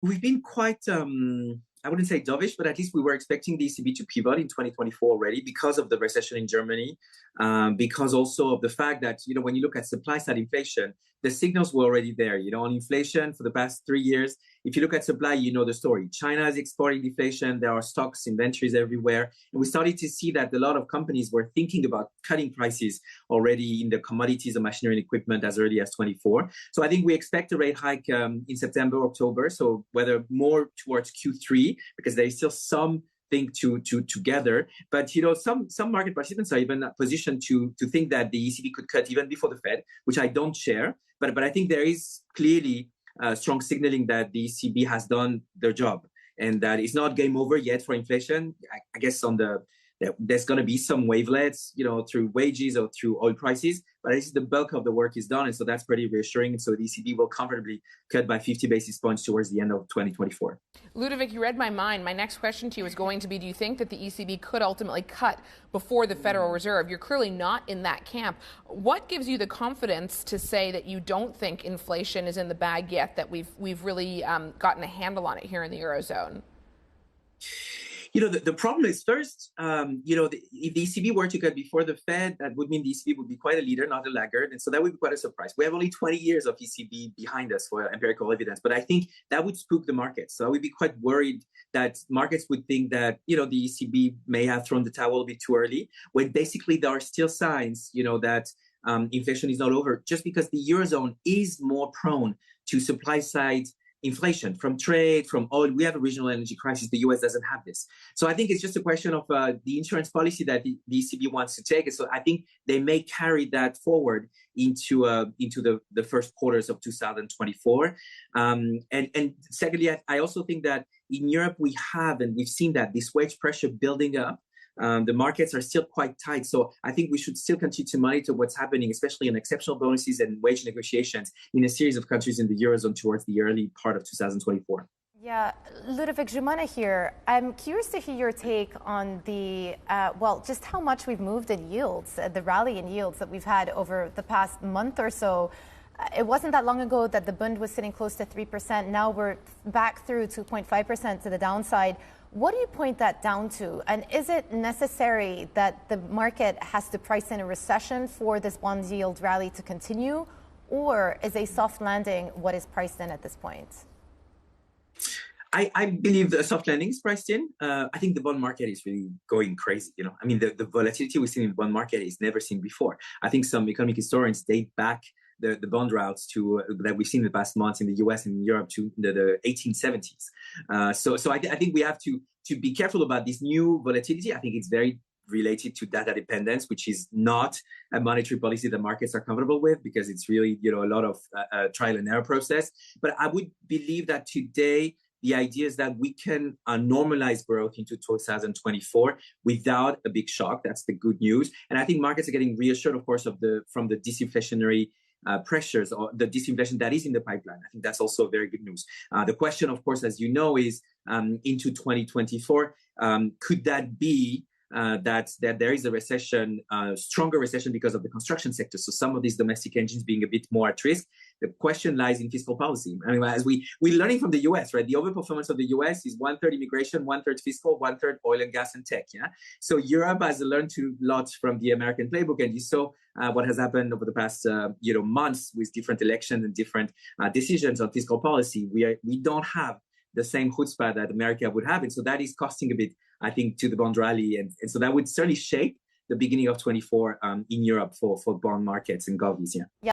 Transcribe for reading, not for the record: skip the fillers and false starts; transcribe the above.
We've been quite, I wouldn't say dovish, but at least we were expecting the ECB to pivot in 2024 already because of the recession in Germany, because also of the fact that, when you look at supply side inflation, the signals were already there. On inflation for the past 3 years, if you look at supply, you know the story. China is exporting deflation. There are stocks, inventories everywhere. And we started to see that a lot of companies were thinking about cutting prices already in the commodities and machinery and equipment as early as 24. So I think we expect a rate hike in September, October. So whether more towards Q3, because there is still some thing to gather. But some market participants are even positioned to think that the ECB could cut even before the Fed, which I don't share. But I think there is clearly strong signaling that the ECB has done their job and that it's not game over yet for inflation. I guess there's going to be some wavelets, through wages or through oil prices, but I think the bulk of the work is done. And so that's pretty reassuring. And so the ECB will comfortably cut by 50 basis points towards the end of 2024. Ludovic, you read my mind. My next question to you is going to be, do you think that the ECB could ultimately cut before the Federal Reserve? You're clearly not in that camp. What gives you the confidence to say that you don't think inflation is in the bag yet, that we've really gotten a handle on it here in the Eurozone? The problem is first, if the ECB were to cut before the Fed, that would mean the ECB would be quite a leader, not a laggard. And so that would be quite a surprise. We have only 20 years of ECB behind us for empirical evidence, but I think that would spook the markets. So I would be quite worried that markets would think that, the ECB may have thrown the towel a bit too early, when basically there are still signs, that inflation is not over, just because the Eurozone is more prone to supply side inflation from trade, from oil. We have a regional energy crisis. The US doesn't have this. So I think it's just a question of the insurance policy that the ECB wants to take. And so I think they may carry that forward into the first quarters of 2024. And secondly, I also think that in Europe we've seen that this wage pressure building up. The markets are still quite tight. So I think we should still continue to monitor what's happening, especially in exceptional bonuses and wage negotiations in a series of countries in the Eurozone towards the early part of 2024. Yeah, Ludovic Subran here. I'm curious to hear your take on just how much we've moved in yields, the rally in yields that we've had over the past month or so. It wasn't that long ago that the Bund was sitting close to 3%. Now we're back through 2.5% to the downside. What do you point that down to? And is it necessary that the market has to price in a recession for this bond yield rally to continue? Or is a soft landing what is priced in at this point? I believe the soft landing is priced in. I think the bond market is really going crazy. The volatility we've seen in the bond market is never seen before. I think some economic historians date back the bond routes that we've seen in the past months in the US and in Europe to the 1870s. So I think we have to be careful about this new volatility. I think it's very related to data dependence, which is not a monetary policy that markets are comfortable with, because it's really a lot of trial and error process. But I would believe that today the idea is that we can normalize growth into 2024 without a big shock. That's the good news. And I think markets are getting reassured, of course, from the disinflationary pressures or the disinflation that is in the pipeline. I think that's also very good news. The question, of course, as you know, is into 2024, could that be that there is a recession, stronger recession because of the construction sector? So some of these domestic engines being a bit more at risk. The question lies in fiscal policy. As we're learning from the US, right? The overperformance of the US is 1/3 immigration, 1/3 fiscal, 1/3 oil and gas and tech. Yeah. So Europe has learned a lot from the American playbook, and you saw what has happened over the past months with different elections and different decisions on fiscal policy. We don't have the same chutzpah that America would have, and so that is costing a bit, I think, to the bond rally, and so that would certainly shape the beginning of 24 in Europe for bond markets and govies. Yeah.